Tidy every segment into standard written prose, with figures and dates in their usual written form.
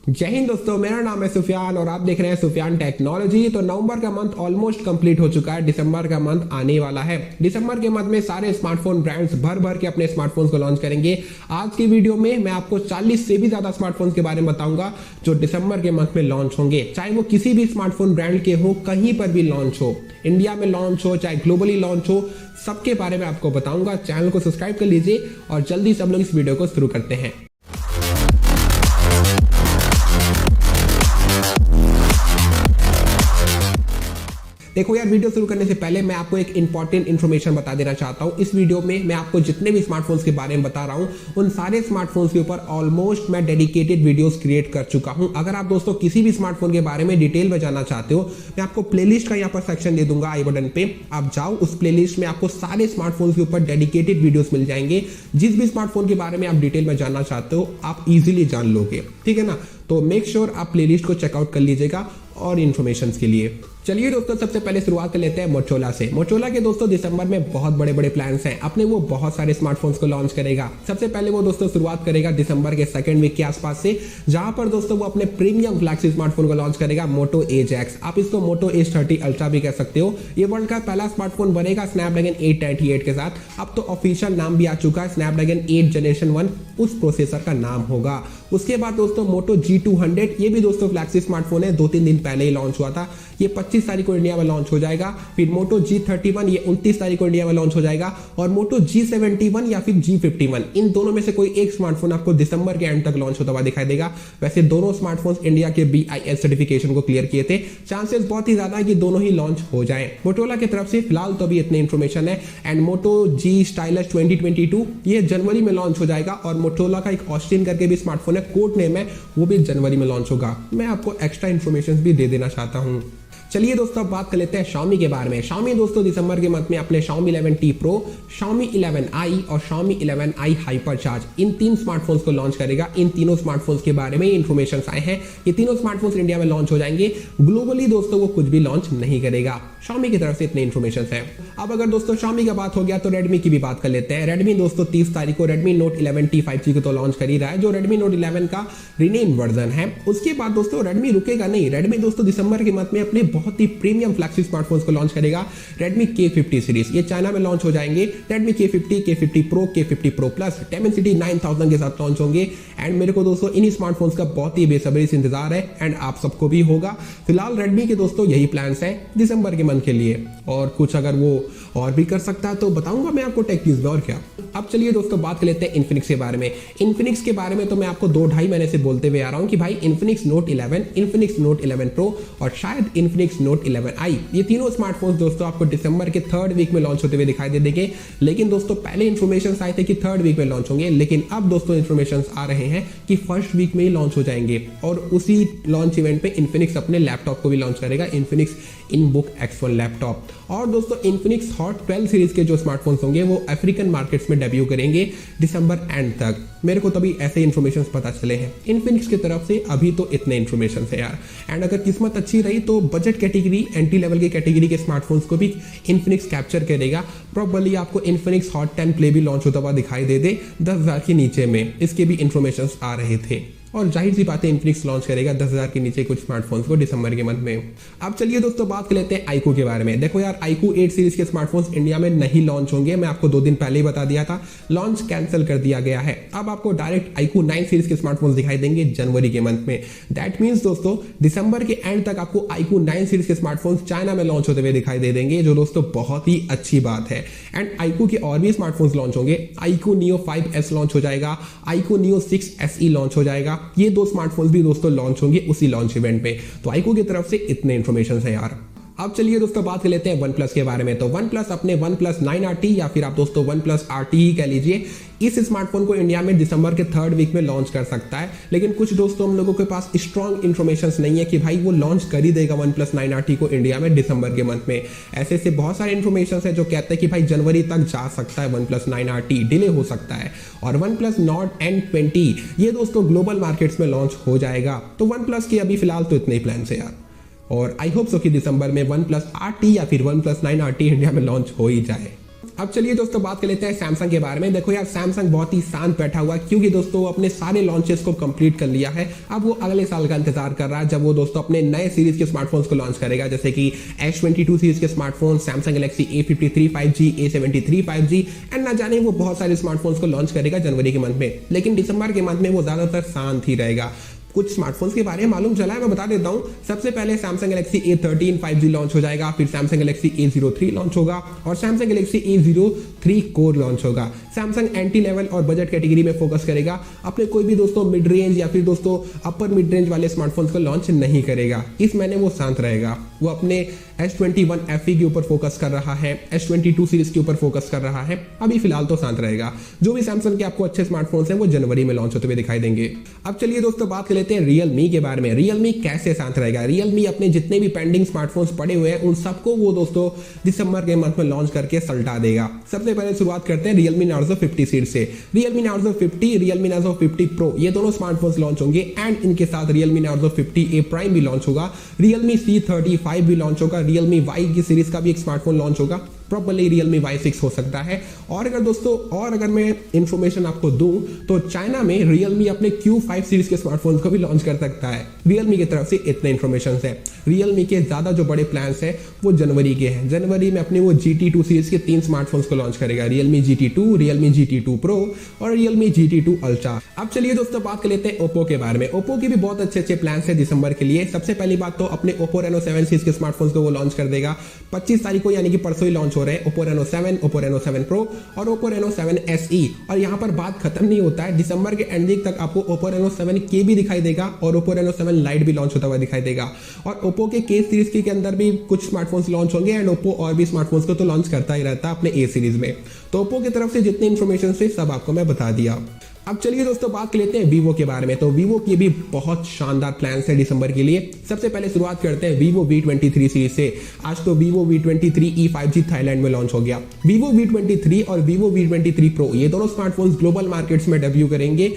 जय हिंद दोस्तों, मेरा नाम है सुफियान और आप देख रहे हैं सुफियान टेक्नोलॉजी। तो नवंबर का मंथ ऑलमोस्ट कंप्लीट हो चुका है, दिसंबर का मंथ आने वाला है। दिसंबर के मंथ में सारे स्मार्टफोन ब्रांड्स भर भर के अपने स्मार्टफोन्स को लॉन्च करेंगे। आज की वीडियो में मैं आपको 40 से भी ज्यादा स्मार्टफोन्स के बारे में बताऊंगा जो दिसंबर के मंथ में लॉन्च होंगे, चाहे वो किसी भी स्मार्टफोन ब्रांड के हो, कहीं पर भी लॉन्च हो, इंडिया में लॉन्च हो चाहे ग्लोबली लॉन्च हो, सबके बारे में आपको बताऊंगा। चैनल को सब्सक्राइब कर लीजिए और जल्दी से हम लोग इस वीडियो को शुरू करते हैं। देखो यार, वीडियो शुरू करने से पहले मैं आपको एक इंपॉर्टेंट इन्फॉर्मेशन बता देना चाहता हूं। इस वीडियो में मैं आपको जितने भी स्मार्टफोन्स के बारे में बता रहा हूं, उन सारे स्मार्टफोन्स के ऊपर ऑलमोस्ट मैं डेडिकेटेड वीडियोस क्रिएट कर चुका हूं। अगर आप दोस्तों किसी भी स्मार्टफोन के बारे में डिटेल में जानना चाहते हो, मैं आपको प्लेलिस्ट का यहाँ पर सेक्शन दे दूंगा आई बटन पे। आप जाओ, उस प्लेलिस्ट में आपको सारे स्मार्टफोन्स के ऊपर डेडिकेटेड वीडियोस मिल जाएंगे। जिस भी स्मार्टफोन के बारे में आप डिटेल में जानना चाहते हो, आप इजीली जान लोगे, ठीक है ना। तो मेक श्योर आप प्लेलिस्ट को चेकआउट कर लीजिएगा और इन्फॉर्मेशन के लिए। चलिए दोस्तों, सबसे पहले शुरुआत कर लेते हैं मोटोरोला से। मोटोरोला के दोस्तों दिसंबर में बहुत बड़े बड़े प्लान्स हैं, अपने वो बहुत सारे स्मार्टफोन्स को लॉन्च करेगा। सबसे पहले वो दोस्तों शुरुआत करेगा दिसंबर के सेकंड वीक के आसपास से, जहां पर दोस्तों वो अपने प्रीमियम फ्लैगशिप स्मार्टफोन को लॉन्च करेगा, मोटो एज एक्स। आप इसको मोटो एज 30 अल्ट्रा भी कह सकते हो। ये वर्ल्ड का पहला स्मार्टफोन बनेगा स्नैपड्रैगन 888 के साथ। अब तो ऑफिशियल नाम भी आ चुका है, स्नैपड्रैगन 8 जनरेशन 1 उस प्रोसेसर का नाम होगा। उसके बाद दोस्तों मोटो G200, ये भी दोस्तों फ्लैगशिप स्मार्टफोन है, 2-3 दिन पहले ही लॉन्च हुआ था। ये 25 तारीख को इंडिया में लॉन्च हो जाएगा। फिर मोटो G31, ये 29 तारीख को इंडिया में लॉन्च हो जाएगा। और मोटो G71 या फिर G51, इन दोनों में से कोई एक स्मार्टफोन आपको दिसंबर के एंड तक लॉन्च होता हुआ दिखाई देगा। वैसे दोनों स्मार्टफोन्स इंडिया के BIS सर्टिफिकेशन को क्लियर किए थे, चांसेस बहुत ही ज्यादा है कि दोनों ही लॉन्च हो जाए। मोटोरोला की तरफ से फिलहाल तो अभी इतनी इंफॉर्मेशन है। एंड मोटो G स्टाइलस 2022 ये जनवरी में लॉन्च हो जाएगा। और मोटोरोला का एक ऑस्टिन करके भी स्मार्टफोन है, कोड नेम है, वो भी जनवरी में लॉन्च होगा। मैं आपको एक्स्ट्रा इन्फॉर्मेशन भी दे देना चाहता हूँ। चलिए दोस्तों, अब बात कर लेते हैं Xiaomi के बारे में। Xiaomi दोस्तों दिसंबर के मंथ में अपने Xiaomi 11T Pro, Xiaomi 11i और Xiaomi 11i हाइपरचार्ज, इन 3 स्मार्टफोन्स को लॉन्च करेगा। इन तीनों स्मार्टफोन्स के बारे में इन्फॉर्मेशन आए हैं। ये तीनों स्मार्टफोन्स इंडिया में लॉन्च हो जाएंगे। ग्लोबली दोस्तों वो कुछ भी लॉन्च नहीं करेगा। Xiaomi की तरफ से इतने इन्फॉर्मेशन है। अब अगर दोस्तों Xiaomi का बात हो गया तो Redmi की भी बात कर लेते हैं। Redmi दोस्तों 30 तारीख को Redmi Note 11T 5G को तो लॉन्च कर ही रहा है, जो Redmi Note 11 का रीनेम वर्जन है। उसके बाद दोस्तों Redmi रुकेगा नहीं। Redmi दोस्तों दिसंबर के मंथ में अपने बहुत ही प्रीमियम फ्लैगशिप स्मार्टफोन्स को लॉन्च करेगा, Redmi K50 सीरीज। ये चाइना में लॉन्च हो जाएंगे। Redmi K50, K50 Pro, K50 Pro Plus Dimensity 9000 के साथ लॉन्च होंगे। एंड मेरे को दोस्तों इन्हीं स्मार्टफोन्स का बहुत ही बेसब्री से इंतजार है, एंड आप सबको भी होगा। फिलहाल Redmi के दोस्तों यही प्लान्स हैं दिसंबर के मंथ के लिए, और कुछ अगर वो और भी कर सकता है तो बताऊंगा मैं आपको टेक न्यूज़ में, और क्या। अब चलिए दोस्तों बात कर लेते हैं Infinix के बारे में। Infinix के बारे में तो मैं आपको 2-2.5 महीने से बोलते हुए आ रहा हूं कि भाई Infinix Note 11, Infinix Note 11 Pro और शायद Infinix Note 11i, ये तीनों स्मार्टफोन्स दोस्तों आपको दिसंबर के 3rd वीक में लॉन्च होते हुए दिखाई दे देंगे। लेकिन दोस्तों पहले इन्फॉर्मेशन आए थे कि 3rd वीक में लॉन्च होंगे, लेकिन अब दोस्तों इन्फॉर्मेशन आ रहे हैं कि 1st वीक में ही लॉन्च हो जाएंगे। और उसी लॉन्च इवेंट पे Infinix अपने लैपटॉप को भी लॉन्च करेगा, Infinix InBook X1 लैपटॉप। और दोस्तों Infinix Hot 12 सीरीज के जो स्मार्टफोन्स होंगे वो अफ्रीकन मार्केट्स में डेब्यू करेंगे दिसंबर एंड तक। मेरे को तभी ऐसे इन्फॉर्मेशन पता चले हैं Infinix की तरफ से। अभी तो इतने इन्फॉर्मेशन है यार। एंड अगर किस्मत अच्छी रही तो बजट कैटेगरी, एंट्री लेवल के कैटेगरी के स्मार्टफोन्स को भी Infinix कैप्चर करेगा। प्रॉब्ली आपको Infinix Hot 10 Play भी लॉन्च होता हुआ दिखाई दे 10,000 के नीचे में, इसके भी इन्फॉर्मेशन आ रहे थे। और जाहिर सी बात है Infinix लॉन्च करेगा 10,000 के नीचे कुछ स्मार्टफोन्स को दिसंबर के मंथ में। अब चलिए दोस्तों बात कर लेते हैं iQOO के बारे में। देखो यार, iQOO 8 सीरीज के स्मार्टफोन्स इंडिया में नहीं लॉन्च होंगे। मैं आपको 2 दिन पहले ही बता दिया था, लॉन्च कैंसिल कर दिया गया है। अब आपको डायरेक्ट iQOO 9 सीरीज के स्मार्टफोन्स दिखाई देंगे जनवरी के मंथ में। दैट मीन्स दोस्तों दिसंबर के एंड तक आपको iQOO 9 सीरीज के स्मार्टफोन्स चाइना में लॉन्च होते हुए दिखाई दे देंगे, जो दोस्तों बहुत ही अच्छी बात है। एंड iQOO के और भी स्मार्टफोन्स लॉन्च होंगे। iQOO Neo 5S लॉन्च हो जाएगा, iQOO Neo 6 SE लॉन्च हो जाएगा। ये 2 स्मार्टफोन भी दोस्तों लॉन्च होंगे उसी लॉन्च इवेंट में। तो iQOO की तरफ से इतने इन्फॉर्मेशन है यार। अब चलिए दोस्तों बात कर लेते हैं OnePlus के बारे में। तो OnePlus अपने OnePlus 9RT या फिर आप दोस्तों OnePlus RT ही कह लीजिए, इस स्मार्टफोन को इंडिया में दिसंबर के 3rd वीक में लॉन्च कर सकता है। लेकिन कुछ दोस्तों हम लोगों के पास स्ट्रॉन्ग इन्फॉर्मेशन नहीं है कि भाई वो लॉन्च कर ही देगा OnePlus 9RT को इंडिया में दिसंबर के मंथ में। ऐसे से बहुत सारे इन्फॉर्मेशन है जो कहते हैं कि भाई जनवरी तक जा सकता है OnePlus 9RT, डिले हो सकता है। और OnePlus Nord N20 ये दोस्तों ग्लोबल मार्केट्स में लॉन्च हो जाएगा। तो OnePlus की अभी फिलहाल तो इतने ही प्लान है यार। और आई होप सो कि दिसंबर में OnePlus RT या फिर OnePlus 9RT इंडिया में लॉन्च हो ही जाए। अब चलिए दोस्तों बात कर लेते हैं सैमसंग के बारे में। देखो यार सैमसंग बहुत ही शांत बैठा हुआ है, क्योंकि दोस्तों वो अपने सारे लॉन्चेस को कंप्लीट कर लिया है। अब वो अगले साल का इंतजार कर रहा है जब वो दोस्तों अपने नए सीरीज के स्मार्टफोन्स को लॉन्च करेगा, जैसे कि S22 सीरीज के smartphone, Samsung Galaxy A53 5G, A73 5G and ना जाने वो बहुत सारे स्मार्टफोन्स को लॉन्च करेगा जनवरी के मंथ में। लेकिन दिसंबर के मंथ में वो ज्यादातर शांत ही रहेगा। कुछ स्मार्टफोन्स के बारे में मालूम चला है, मैं बता देता हूं। सबसे पहले Samsung Galaxy A13 5G launch हो जाएगा, फिर सैमसंग गैलेक्सी A03 लॉन्च होगा और Samsung Galaxy A03 core launch होगा। सैमसंग एंटी लेवल और बजट कैटेगरी में फोकस करेगा, अपने कोई भी दोस्तों मिड रेंज या फिर दोस्तों अपर मिड रेंज वाले स्मार्टफोन्स को लॉन्च नहीं करेगा। इस महीने वो शांत रहेगा। वो अपने S21 FE के ऊपर फोकस कर रहा है, S22 सीरीज के ऊपर फोकस कर रहा है। अभी फिलहाल तो शांत रहेगा। जो भी सैमसंग के आपको अच्छे स्मार्टफोन्स हैं वो जनवरी में लॉन्च होते हुए दिखाई देंगे। अब चलिए दोस्तों बात कर लेते हैं Realme के बारे में। Realme कैसे शांत रहेगा? Realme अपने जितने भी पेंडिंग स्मार्टफोन्स पड़े हुए हैं उन सबको वो दोस्तों दिसंबर के मंथ में लॉन्च करके सल्टा देगा। सबसे पहले शुरुआत करते हैं Realme Narzo 50 सीरीज से। Realme Narzo 50, Realme Narzo 50 Pro ये दोनों स्मार्टफोन्स लॉन्च होंगे एंड इनके साथ Realme Narzo 50A Prime भी लॉन्च होगा, Realme C35 भी लॉन्च होगा, Realme Y की सीरीज का भी एक स्मार्टफोन लॉन्च होगा, प्रॉपर्ली Realme Y6 हो सकता है। और अगर मैं इंफॉर्मेशन आपको दूं तो चाइना में Realme अपने Q5 सीरीज के स्मार्टफोन्स को भी लॉन्च कर सकता है। Realme की तरफ से इतने इंफॉर्मेशन है। Realme के ज्यादा जो बड़े प्लान्स हैं वो जनवरी के हैं। जनवरी में अपने वो GT2 सीरीज के 3 स्मार्टफोन्स को लॉन्च करेगा, Realme GT2, Realme GT2 Pro और Realme GT2 Ultra। अब चलिए दोस्तों बात कर लेते हैं Oppo के बारे में। Oppo के भी बहुत अच्छे प्लान्स है दिसंबर के लिए। सबसे पहली बात तो अपने Oppo Reno 7 सीरीज के स्मार्टफोन्स को वो लॉन्च कर देगा 25 तारीख को, यानी कि परसों ही लॉन्च हो रहे हैं Oppo Reno 7, Oppo Reno 7 Pro और Oppo Reno 7 SE। और यहाँ पर बात खत्म नहीं होता है, दिसंबर के एंडिंग तक आपको Oppo Reno 7K भी दिखाई देगा और Oppo Reno 7 Lite भी लॉन्च होता हुआ दिखाई देगा। और Oppo के K सीरीज के अंदर भी कुछ स्मार्टफोन्स लॉन्च होंगे एंड Oppo और भी स्मार्टफोन्स को तो लॉन्च करता ही रहता है अपने A सीरीज में। तो Oppo की तरफ से जितनी इन्फॉर्मेशन से सब आपको मैं बता दिया। अब चलिए दोस्तों बात कर लेते हैं Vivo के बारे में। तो Vivo की भी बहुत शानदार प्लान्स है दिसंबर के लिए। सबसे पहले शुरुआत करते हैं Vivo V23 सीरीज से। आज तो Vivo V23e 5G थाईलैंड में लॉन्च हो गया। Vivo V23 और Vivo V23 Pro ये दोनों स्मार्टफोन्स ग्लोबल मार्केट्स में डेब्यू करेंगे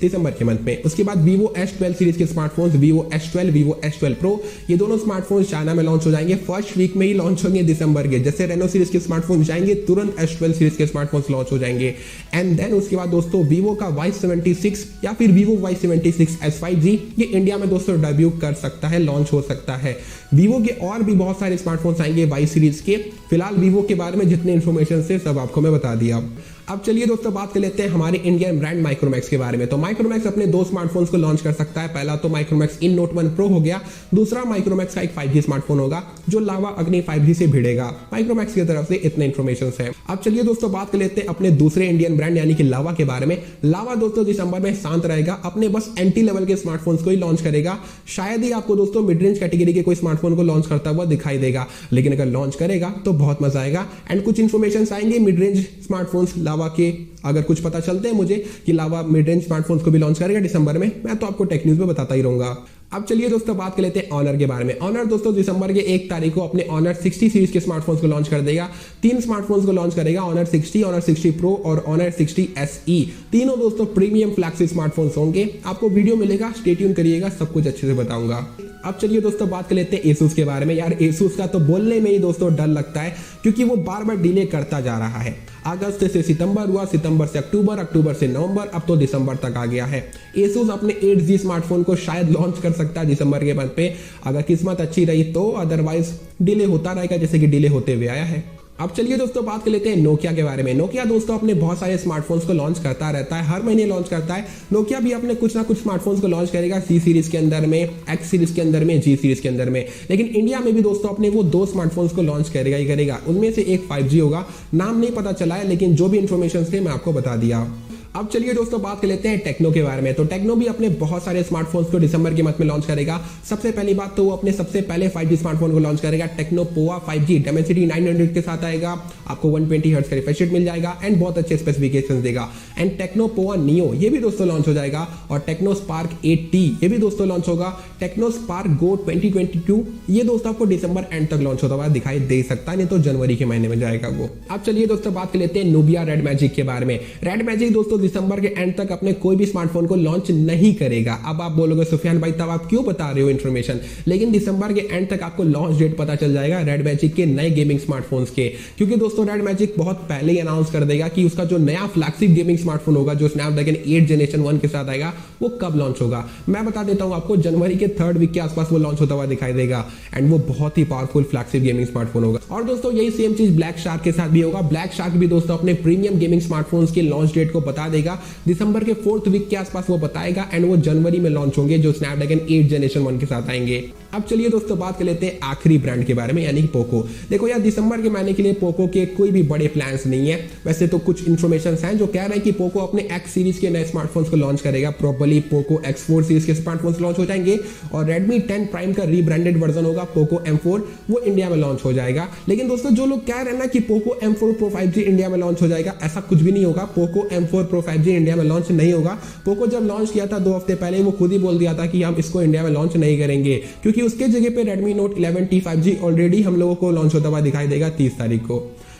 दिसंबर के मंथ में। उसके बाद Vivo S12 सीरीज के smartphones Vivo S12, Vivo S12 Pro ये दोनों स्मार्टफोन्स चाइना में लॉन्च हो जाएंगे। फर्स्ट वीक में ही लॉन्च होंगे दिसंबर के। जैसे Reno सीरीज के स्मार्टफोन्स जाएंगे तुरंत S12 सीरीज के स्मार्टफोन्स लॉन्च हो जाएंगे। एंड देन उसके बाद दोस्तों Vivo का Y76 या फिर Vivo Y76 S5G ये इंडिया में दोस्तों डेब्यू कर सकता है, लॉन्च हो सकता है। Vivo के और भी बहुत सारे स्मार्टफोन्स आएंगे Y सीरीज के। फिलहाल Vivo के बारे में जितने इन्फॉर्मेशन से सब आपको मैं बता दिया। अब चलिए दोस्तों बात कर लेते हैं हमारे इंडियन ब्रांड माइक्रोमैक्स के बारे में। तो माइक्रोमैक्स अपने 2 स्मार्टफोन्स को लॉन्च कर सकता है। पहला तो माइक्रोमैक्स इन नोट 1 प्रो हो गया, दूसरा माइक्रोमैक्स का एक 5G स्मार्टफोन होगा जो लावा अग्नि 5G से भिड़ेगा। माइक्रोमैक्स की तरफ से इतने इन्फॉर्मेशन है। अब चलिए दोस्तों बात कर लेते हैं अपने दूसरे इंडियन ब्रांड यानी कि लावा के बारे में। लावा दोस्तों दिसंबर में शांत रहेगा, अपने बस एंटी लेवल के स्मार्टफोन्स को ही लॉन्च करेगा। शायद ही आपको दोस्तों मिड रेंज कैटेगरी के कोई स्मार्टफोन को लॉन्च करता हुआ दिखाई देगा, लेकिन अगर लॉन्च करेगा तो बहुत मजा आएगा। एंड कुछ इन्फॉर्मेशन आएंगे मिड रेंज स्मार्टफोन्स लावा के, अगर कुछ पता चलते हैं मुझे कि लावा मिड रेंज स्मार्टफोन्स को भी लॉन्च करेगा दिसंबर में, मैं तो आपको टेक न्यूज में बताता ही रहूंगा। अब चलिए दोस्तों बात कर लेते हैं ऑनर के बारे में। ऑनर दोस्तों दिसंबर के 1 तारीख को अपने ऑनर 60 सीरीज के स्मार्टफोन्स को लॉन्च कर देगा। 3 स्मार्टफोन्स को लॉन्च करेगा, ऑनर 60, ऑनर 60 प्रो और ऑनर 60 SE। तीनों दोस्तों प्रीमियम फ्लैगशिप स्मार्टफोन्स होंगे। आपको वीडियो मिलेगा, स्टे ट्यून करिएगा, सब कुछ अच्छे से बताऊंगा। अब चलिए दोस्तों बात कर लेते हैं Asus के बारे में। यार Asus का तो बोलने में ही दोस्तों डर लगता है, क्योंकि वो बार बार डिले करता जा रहा है। अगस्त से सितंबर हुआ, सितंबर से अक्टूबर, अक्टूबर से नवंबर, अब तो दिसंबर तक आ गया है। Asus अपने 8G स्मार्टफोन को शायद लॉन्च कर सकता है दिसंबर के मंथ पे, अगर किस्मत अच्छी रही तो। अदरवाइज डिले होता रहेगा जैसे कि डिले होते हुए आया है। अब चलिए दोस्तों बात कर लेते हैं नोकिया के बारे में। नोकिया दोस्तों अपने बहुत सारे स्मार्टफोन्स को लॉन्च करता रहता है, हर महीने लॉन्च करता है। नोकिया भी अपने कुछ ना कुछ स्मार्टफोन्स को लॉन्च करेगा, C सीरीज के अंदर में, X सीरीज के अंदर में, G सीरीज के अंदर में। लेकिन इंडिया में भी दोस्तों अपने वो 2 स्मार्टफोन्स को लॉन्च करेगा ही करेगा। उनमें से एक 5G होगा, नाम नहीं पता चला है, लेकिन जो भी इन्फॉर्मेशन थे मैं आपको बता दिया। अब चलिए दोस्तों बात कर लेते हैं टेक्नो के बारे में। तो टेक्नो भी अपने बहुत सारे स्मार्टफोन्स को दिसंबर के मंथ में लॉन्च करेगा। सबसे पहली बात तो वो अपने सबसे पहले 5G स्मार्टफोन को लॉन्च करेगा, टेक्नो पोवा 5G Dimensity 900 के साथ आएगा। आपको 120 हर्ट्ज का रिफ्रेश रेट मिल जाएगा एंड बहुत अच्छे स्पेसिफिकेशंस देगा। एंड टेक्नो पोवा नियो ये भी दोस्तों लॉन्च हो जाएगा और टेक्नो स्पार्क 8T ये भी दोस्तों लॉन्च होगा। टेक्नो स्पार्क गो 2022 ये दोस्तों आपको दिसंबर एंड तक लॉन्च होता हुआ दिखाई दे सकता है, नहीं तो जनवरी के महीने में जाएगा वो। अब चलिए दोस्तों बात कर लेते हैं नूबिया रेड मैजिक के बारे में। रेड मैजिक दोस्तों दिसंबर के एंड तक अपने कोई भी स्मार्टफोन को लॉन्च नहीं करेगा। अब आप बोलोगे सुफियान भाई तब आप क्यों बता रहे हो इन्फॉर्मेशन, लेकिन दिसंबर के एंड तक आपको लॉन्च डेट पता चल जाएगा रेड मैजिक के नए गेमिंग स्मार्टफोन्स के, क्योंकि दोस्तों रेड मैजिक बहुत पहले ही अनाउंस कर देगा कि उसका जो नया फ्लैगशिप गेमिंग स्मार्टफोन होगा जो स्नैपड्रैगन 8 जनरेशन 1 के साथ आएगा वो कब लॉन्च होगा। मैं बता देता हूं आपको, जनवरी के 3rd वीक के आसपास वो लॉन्च होता हुआ दिखाई देगा एंड वो बहुत ही पावरफुल फ्लैगशिप गेमिंग स्मार्टफोन होगा। और दोस्तों यही सेम चीज ब्लैक शार्क के साथ भी होगा। ब्लैक शार्क भी दोस्तों अपने प्रीमियम गेमिंग स्मार्टफोन्स के लॉन्च डेट को बता देगा, दिसंबर के 4th वीक के आसपास वो बताएगा एंड वो जनवरी में लॉन्च होंगे जो स्नैपड्रैगन 8 जनरेशन 1 के साथ आएंगे। अब चलिए दोस्तों बात कर लेते हैं आखिरी ब्रांड के बारे में, यानी कि पोको। देखो यार, दिसंबर के महीने के लिए पोको के कोई भी बड़े प्लान्स नहीं है। वैसे तो कुछ इन्फॉर्मेशन हैं जो कह रहे हैं कि पोको अपने X सीरीज के नए स्मार्टफोन्स को लॉन्च करेगा, प्रॉपर्ली पोको X4 सीरीज के स्मार्टफोन्स लॉन्च हो जाएंगे और Redmi 10 Prime का रीब्रांडेड वर्जन होगा पोको M4, वो इंडिया में लॉन्च हो जाएगा। लेकिन दोस्तों जो लोग कह रहे हैं ना कि Poco M4 Pro 5G India में लॉन्च हो जाएगा, ऐसा कुछ भी नहीं होगा। Poco M4 Pro 5G India में लॉन्च नहीं होगा। पोको जब लॉन्च किया था 2 हफ्ते पहले, वो खुद ही बोल दिया था कि हम इसको इंडिया में लॉन्च नहीं करेंगे, क्योंकि उसके जगह पे Redmi Note 11T 5G already हम लोगों को लॉन्च होता हुआ दिखाई देगा 30 तारीख को।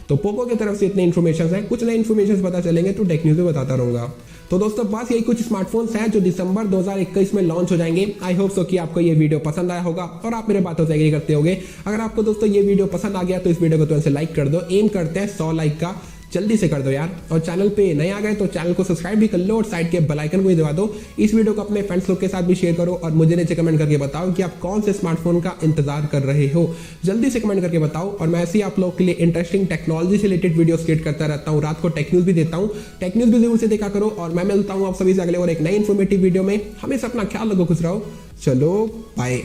तो पोको की तरफ से इतने इन्फॉर्मेशन हैं, कुछ नए इन्फॉर्मेशन पता चलेंगे तो टेक न्यूज़ में बताता रहूंगा। तो दोस्तों बस यही कुछ स्मार्टफोन्स हैं जो दिसंबर 2021 में लॉन्च हो जाएंगे। आई होप सो कि आपको ये वीडियो पसंद आया होगा और आप मेरे बातों से एग्री करते होंगे। अगर आपको दोस्तों ये वीडियो पसंद आ गया तो इस वीडियो को तुरंत से लाइक कर दो। एम करते हैं 100 लाइक का, जल्दी से कर दो यार। और चैनल पे नए आ गए तो चैनल को सब्सक्राइब भी कर लो और साइड के बेल आइकन को भी दबा दो। इस वीडियो को अपने फ्रेंड्स लोग के साथ भी शेयर करो और मुझे नीचे कमेंट करके बताओ कि आप कौन से स्मार्टफोन का इंतजार कर रहे हो। जल्दी से कमेंट करके बताओ। और मैं ऐसे ही आप लोग के लिए इंटरेस्टिंग टेक्नोलॉजी से रिलेटेड वीडियो क्रिएट करता रहता हूँ। रात को टेक न्यूज़ भी देता हूँ, टेक न्यूज़ भी जरूर से देखा करो। और मैं मिलता हूँ आप सभी से अगले और एक नई इन्फॉर्मेटिव वीडियो में। हमेशा अपना ख्याल रखो, खुश रहो। चलो बाय।